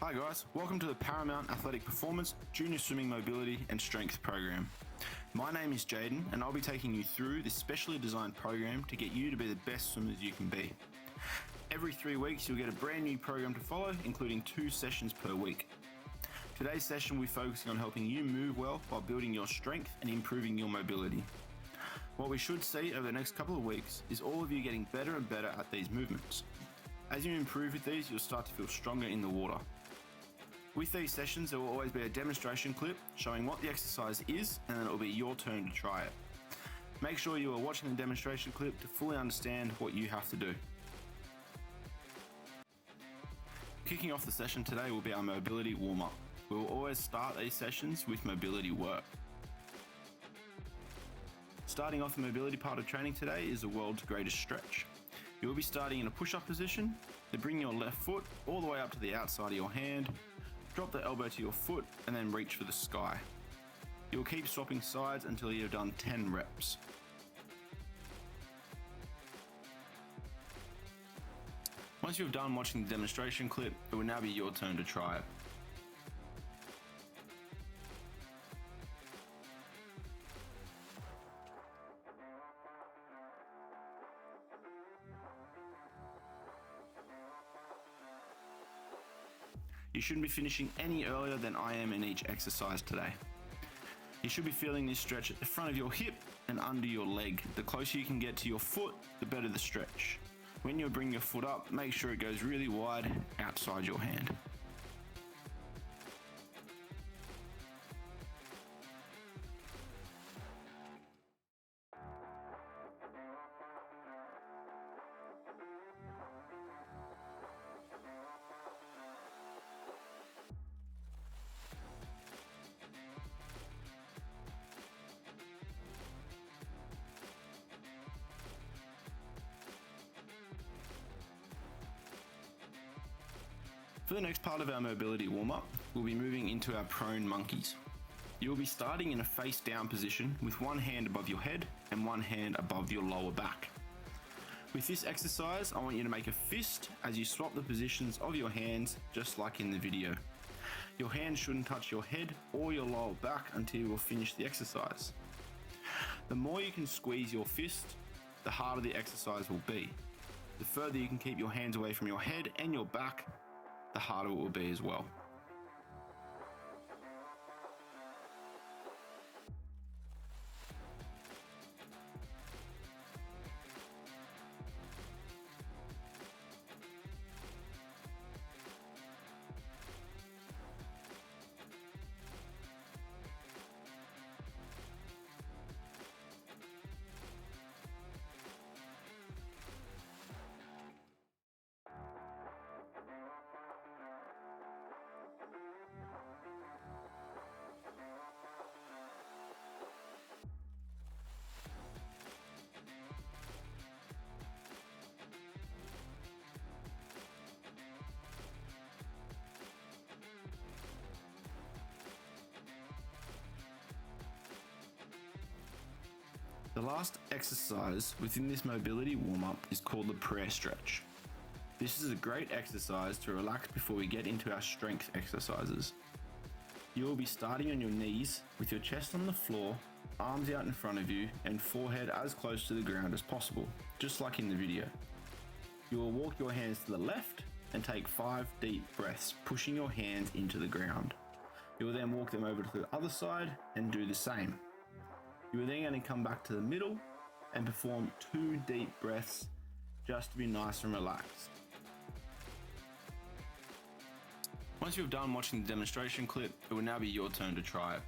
Hi guys, welcome to the Paramount Athletic Performance Junior Swimming Mobility and Strength Program. My name is Jaden and I'll be taking you through this specially designed program to get you to be the best swimmers you can be. Every 3 weeks you'll get a brand new program to follow, including 2 sessions per week. Today's session we'll be focusing on helping you move well while building your strength and improving your mobility. What we should see over the next couple of weeks is all of you getting better and better at these movements. As you improve with these, you'll start to feel stronger in the water. With these sessions, there will always be a demonstration clip showing what the exercise is, and then it will be your turn to try it. Make sure you are watching the demonstration clip to fully understand what you have to do. Kicking off the session today will be our mobility warm-up. We will always start these sessions with mobility work. Starting off the mobility part of training today is the world's greatest stretch. You will be starting in a push-up position, then bring your left foot all the way up to the outside of your hand, drop the elbow to your foot, and then reach for the sky. You will keep swapping sides until you have done 10 reps. Once you have done watching the demonstration clip, it will now be your turn to try it. You shouldn't be finishing any earlier than I am in each exercise today. You should be feeling this stretch at the front of your hip and under your leg. The closer you can get to your foot, the better the stretch. When you bring your foot up, make sure it goes really wide outside your hand. For the next part of our mobility warm-up, we'll be moving into our prone monkeys. You'll be starting in a face down position with one hand above your head and one hand above your lower back. With this exercise, I want you to make a fist as you swap the positions of your hands, just like in the video. Your hands shouldn't touch your head or your lower back until you will finish the exercise. The more you can squeeze your fist, the harder the exercise will be. The further you can keep your hands away from your head and your back, the harder it will be as well. The last exercise within this mobility warm-up is called the prayer stretch. This is a great exercise to relax before we get into our strength exercises. You will be starting on your knees with your chest on the floor, arms out in front of you, and forehead as close to the ground as possible, just like in the video. You will walk your hands to the left and take 5 deep breaths, pushing your hands into the ground. You will then walk them over to the other side and do the same. You are then going to come back to the middle and perform 2 deep breaths just to be nice and relaxed. Once you've done watching the demonstration clip, it will now be your turn to try it.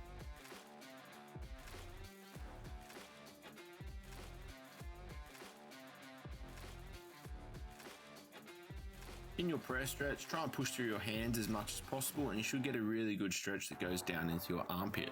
In your prayer stretch, try and push through your hands as much as possible and you should get a really good stretch that goes down into your armpit.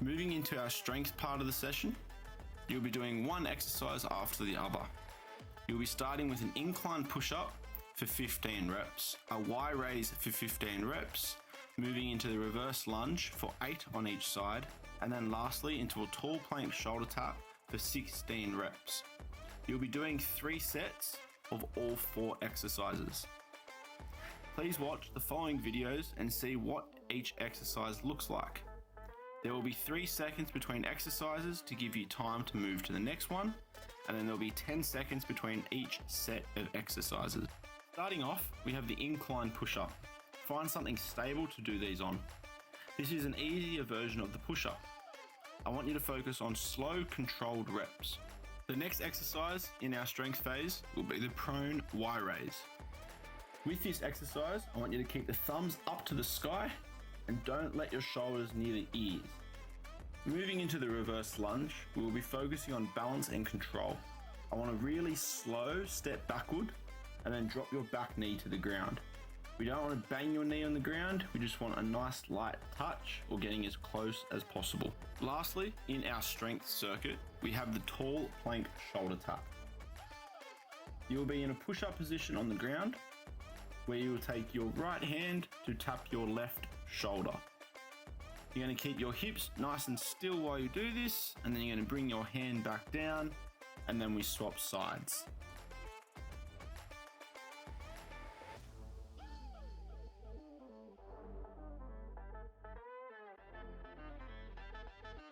Moving into our strength part of the session, you'll be doing one exercise after the other. You'll be starting with an incline push-up for 15 reps, a Y raise for 15 reps, moving into the reverse lunge for 8 on each side, and then lastly into a tall plank shoulder tap for 16 reps. You'll be doing 3 sets of all 4 exercises. Please watch the following videos and see what each exercise looks like. There will be 3 seconds between exercises to give you time to move to the next one, and then there'll be 10 seconds between each set of exercises. Starting off, we have the incline push-up. Find something stable to do these on. This is an easier version of the push-up. I want you to focus on slow, controlled reps. The next exercise in our strength phase will be the prone Y raise. With this exercise, I want you to keep the thumbs up to the sky and don't let your shoulders near the ears. Moving into the reverse lunge, we will be focusing on balance and control. I want a really slow step backward and then drop your back knee to the ground. We don't want to bang your knee on the ground, we just want a nice light touch or getting as close as possible. Lastly, in our strength circuit, we have the tall plank shoulder tap. You will be in a push-up position on the ground where you will take your right hand to tap your left shoulder. You're going to keep your hips nice and still while you do this, and then you're going to bring your hand back down, and then we swap sides.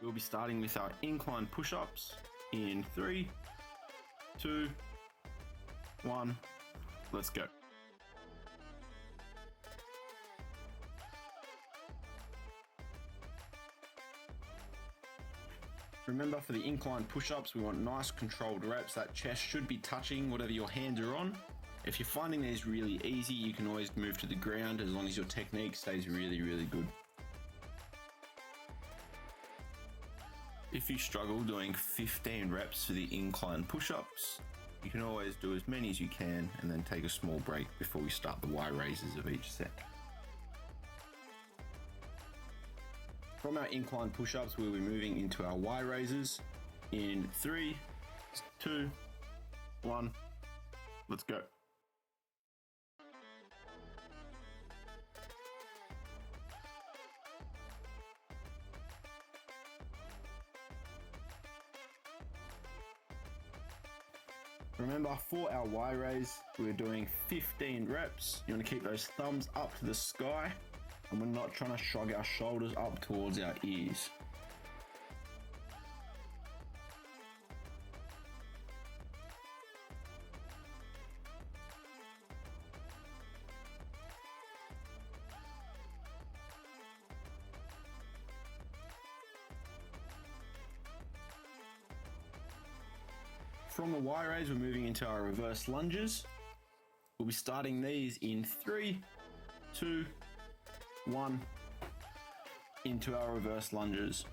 We'll be starting with our incline push-ups in 3, 2, 1, let's go. Remember, for the incline push-ups, we want nice controlled reps. That chest should be touching whatever your hands are on. If you're finding these really easy, you can always move to the ground as long as your technique stays really, really good. If you struggle doing 15 reps for the incline push-ups, you can always do as many as you can and then take a small break before we start the Y raises of each set. From our incline push-ups, we'll be moving into our Y raises in 3, 2, 1, let's go. Remember, for our Y raise, we're doing 15 reps. You want to keep those thumbs up to the sky, and we're not trying to shrug our shoulders up towards our ears. From the Y raise, we're moving into our reverse lunges. We'll be starting these in 3, 2, 1, into our reverse lunges.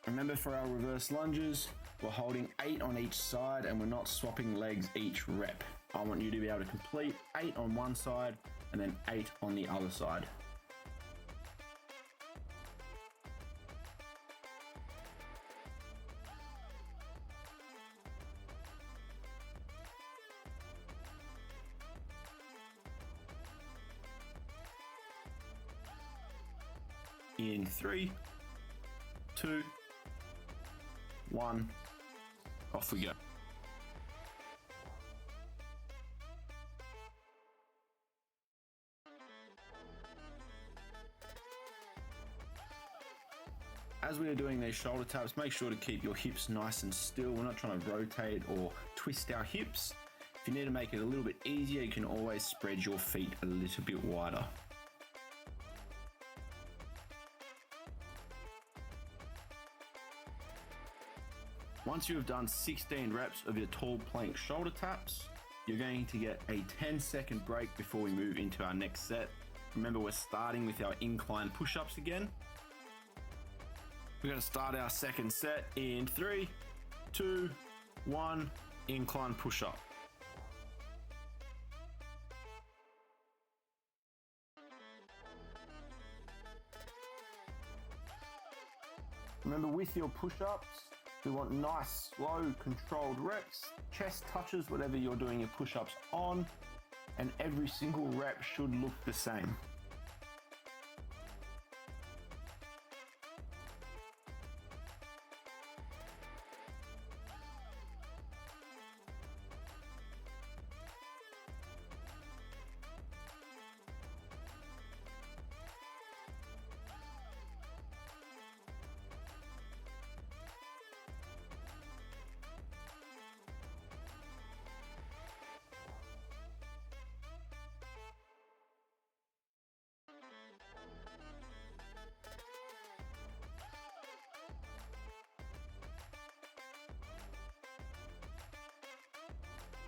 Remember, for our reverse lunges, we're holding 8 on each side and we're not swapping legs each rep. I want you to be able to complete 8 on one side and then 8 on the other side. In 3, 2, 1, off we go. As we are doing these shoulder taps, make sure to keep your hips nice and still. We're not trying to rotate or twist our hips. If you need to make it a little bit easier, you can always spread your feet a little bit wider. Once you have done 16 reps of your tall plank shoulder taps, you're going to get a 10-second break before we move into our next set. Remember, we're starting with our incline push-ups again. We're going to start our second set in 3, 2, 1, incline push-up. Remember, with your push-ups, we want nice, slow, controlled reps, chest touches whatever you're doing your push-ups on, and every single rep should look the same.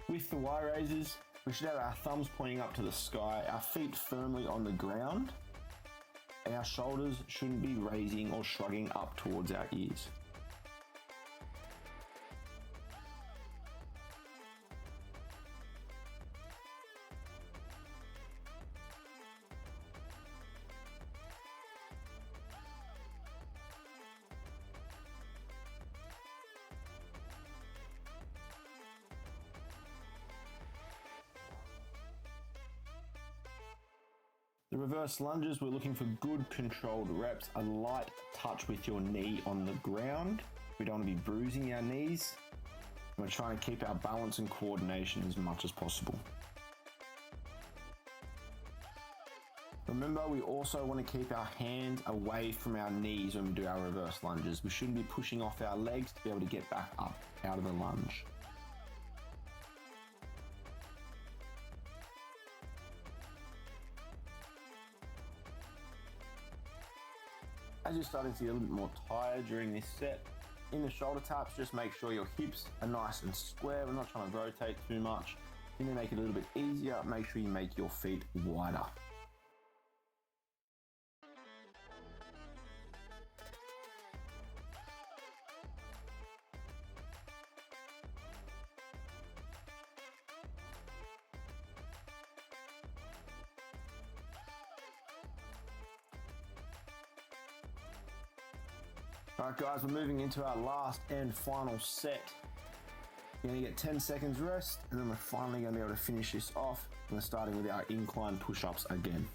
With the Y raises, we should have our thumbs pointing up to the sky, our feet firmly on the ground, and our shoulders shouldn't be raising or shrugging up towards our ears. The reverse lunges, we're looking for good controlled reps, a light touch with your knee on the ground. We don't want to be bruising our knees. We're trying to keep our balance and coordination as much as possible. Remember, we also want to keep our hands away from our knees when we do our reverse lunges. We shouldn't be pushing off our legs to be able to get back up out of the lunge. As you're starting to get a little bit more tired during this set, in the shoulder taps, just make sure your hips are nice and square. We're not trying to rotate too much. If you need to make it a little bit easier, make sure you make your feet wider. Alright guys, we're moving into our last and final set. You're going to get 10 seconds rest, and then we're finally going to be able to finish this off. And we're starting with our incline push-ups again.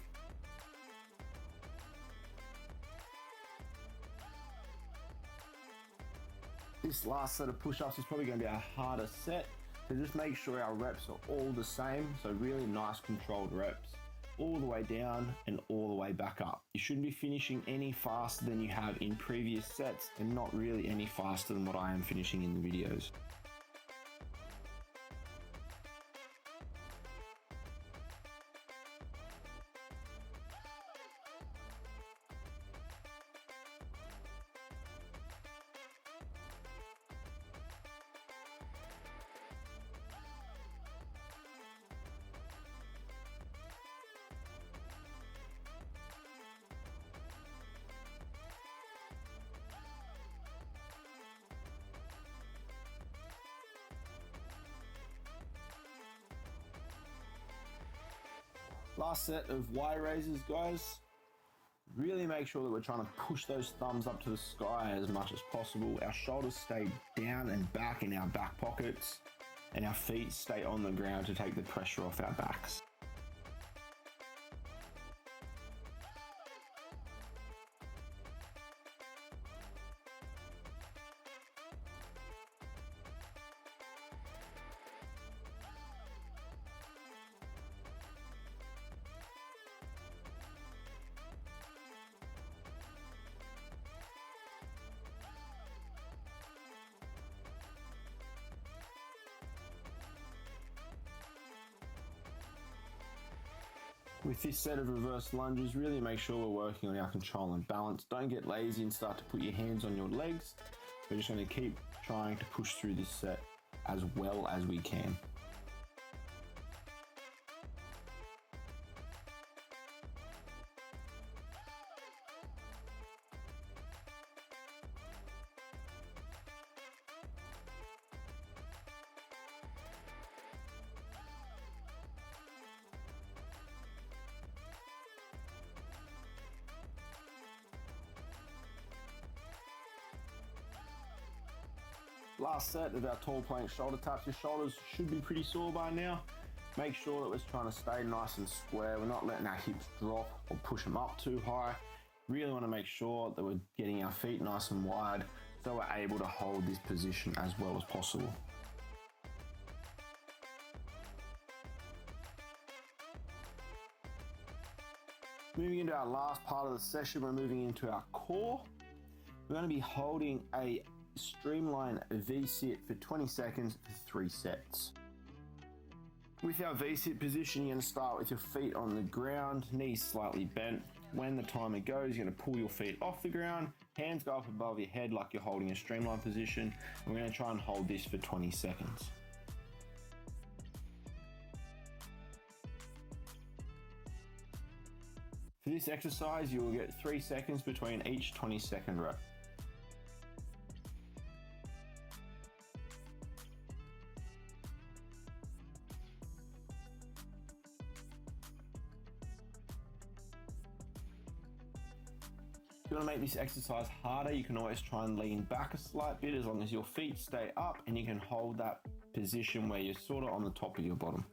This last set of push-ups is probably going to be our hardest set, so just make sure our reps are all the same. So really nice controlled reps, all the way down and all the way back up. You shouldn't be finishing any faster than you have in previous sets, and not really any faster than what I am finishing in the videos. Last set of Y raises, guys. Really make sure that we're trying to push those thumbs up to the sky as much as possible. Our shoulders stay down and back in our back pockets, and our feet stay on the ground to take the pressure off our backs. With this set of reverse lunges, really make sure we're working on our control and balance. Don't get lazy and start to put your hands on your legs. We're just going to keep trying to push through this set as well as we can. Last set of our tall plank shoulder taps. Your shoulders should be pretty sore by now. Make sure that we're trying to stay nice and square. We're not letting our hips drop or push them up too high. Really want to make sure that we're getting our feet nice and wide so we're able to hold this position as well as possible. Moving into our last part of the session, we're moving into our core. We're going to be holding a streamline V-sit for 20 seconds for 3 sets. With our V-sit position, you're going to start with your feet on the ground, knees slightly bent. When the timer goes, you're going to pull your feet off the ground, hands go up above your head like you're holding a streamline position. And we're going to try and hold this for 20 seconds. For this exercise, you will get 3 seconds between each 20-second rep. If you want to make this exercise harder, you can always try and lean back a slight bit as long as your feet stay up and you can hold that position where you're sort of on the top of your bottom.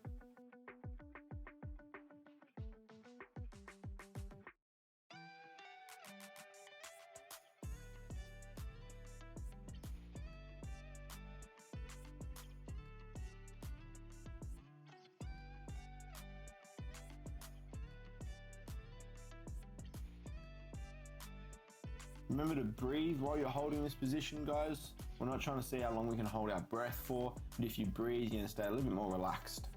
Remember to breathe while you're holding this position, guys. We're not trying to see how long we can hold our breath for, but if you breathe, you're going to stay a little bit more relaxed.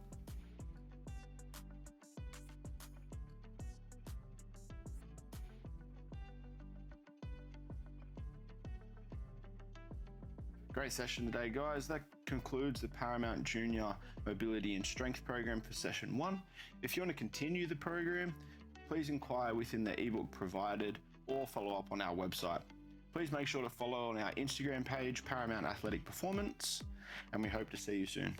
Great session today, guys. That concludes the Paramount Junior Mobility and Strength program for session 1. If you want to continue the program, please inquire within the ebook provided or follow up on our website. Please make sure to follow on our Instagram page, Paramount Athletic Performance, and we hope to see you soon.